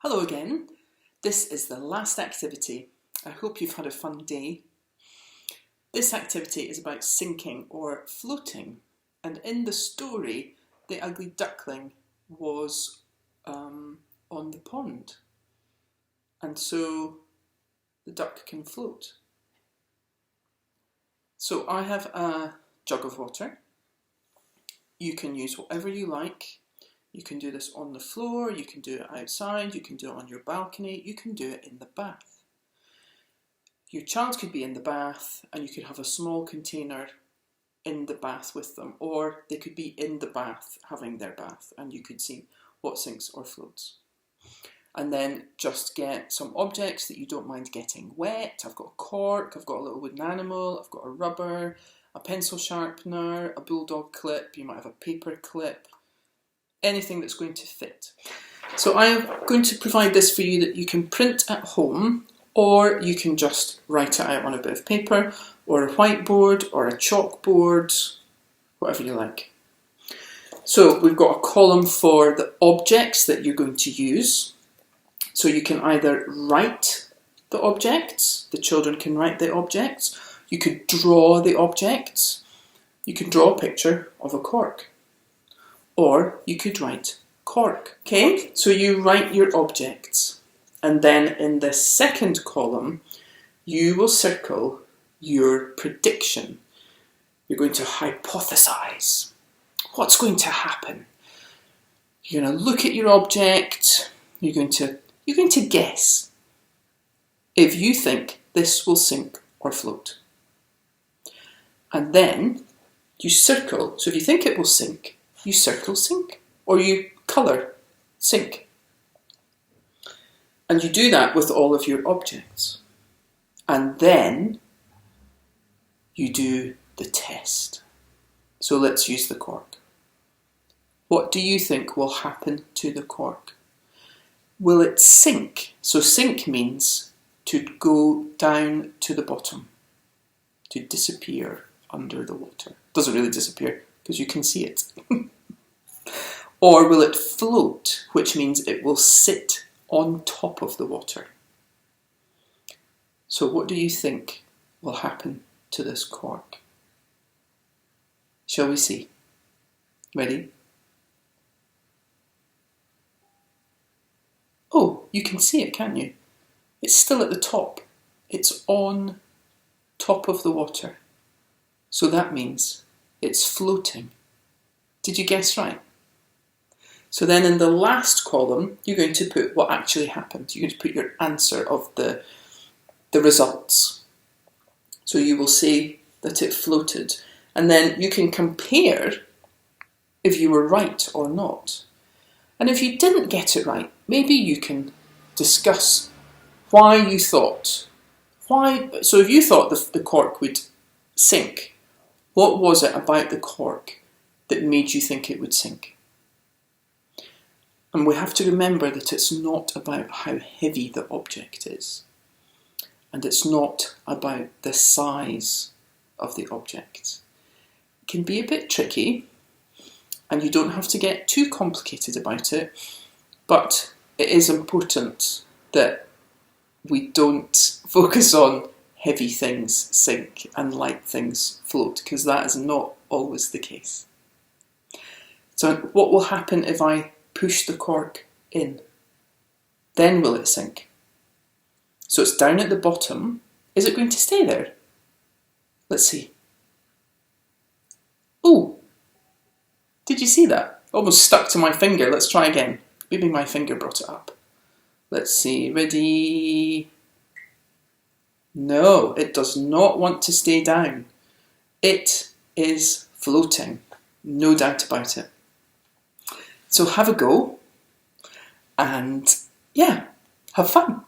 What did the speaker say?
Hello again. This is the last activity. I hope you've had a fun day. This activity is about sinking or floating, and in the story, the ugly duckling was on the pond, and so the duck can float. So I have a jug of water. You can use whatever you like. You can do this on the floor, you can do it outside, you can do it on your balcony, you can do it in the bath. Your child could be in the bath and you could have a small container in the bath with them, or they could be in the bath having their bath and you could see what sinks or floats. And then just get some objects that you don't mind getting wet. I've got a cork, I've got a little wooden animal, I've got a rubber, a pencil sharpener, a bulldog clip, you might have a paper clip, anything that's going to fit. So I am going to provide this for you that you can print at home, or you can just write it out on a bit of paper, or a whiteboard, or a chalkboard, whatever you like. So we've got a column for the objects that you're going to use. So you can either write the objects, the children can write the objects, you could draw the objects, you can draw a picture of a cork. Or you could write cork. Okay, so you write your objects, and then in the second column, you will circle your prediction. You're going to hypothesize what's going to happen. You're going to look at your object. You're going to guess if you think this will sink or float. And then you circle. So if you think it will sink, you circle sink, or you colour sink. And you do that with all of your objects. And then you do the test. So let's use the cork. What do you think will happen to the cork? Will it sink? So sink means to go down to the bottom, to disappear under the water. Doesn't really disappear because you can see it. Or will it float, which means it will sit on top of the water. So what do you think will happen to this cork? Shall we see? Ready? Oh, you can see it, can't you? It's still at the top. It's on top of the water. So that means it's floating. Did you guess right? So then in the last column, you're going to put what actually happened. You're going to put your answer of the results. So you will say that it floated. And then you can compare if you were right or not. And if you didn't get it right, maybe you can discuss why you thought. So if you thought the cork would sink, what was it about the cork that made you think it would sink? And we have to remember that it's not about how heavy the object is. And it's not about the size of the object. It can be a bit tricky, and you don't have to get too complicated about it, but it is important that we don't focus on heavy things sink and light things float, because that is not always the case. So what will happen if I push the cork in? Then will it sink? So it's down at the bottom. Is it going to stay there? Let's see. Oh, did you see that? Almost stuck to my finger. Let's try again. Maybe my finger brought it up. Let's see. Ready? No, it does not want to stay down. It is floating. No doubt about it. So have a go and yeah, have fun.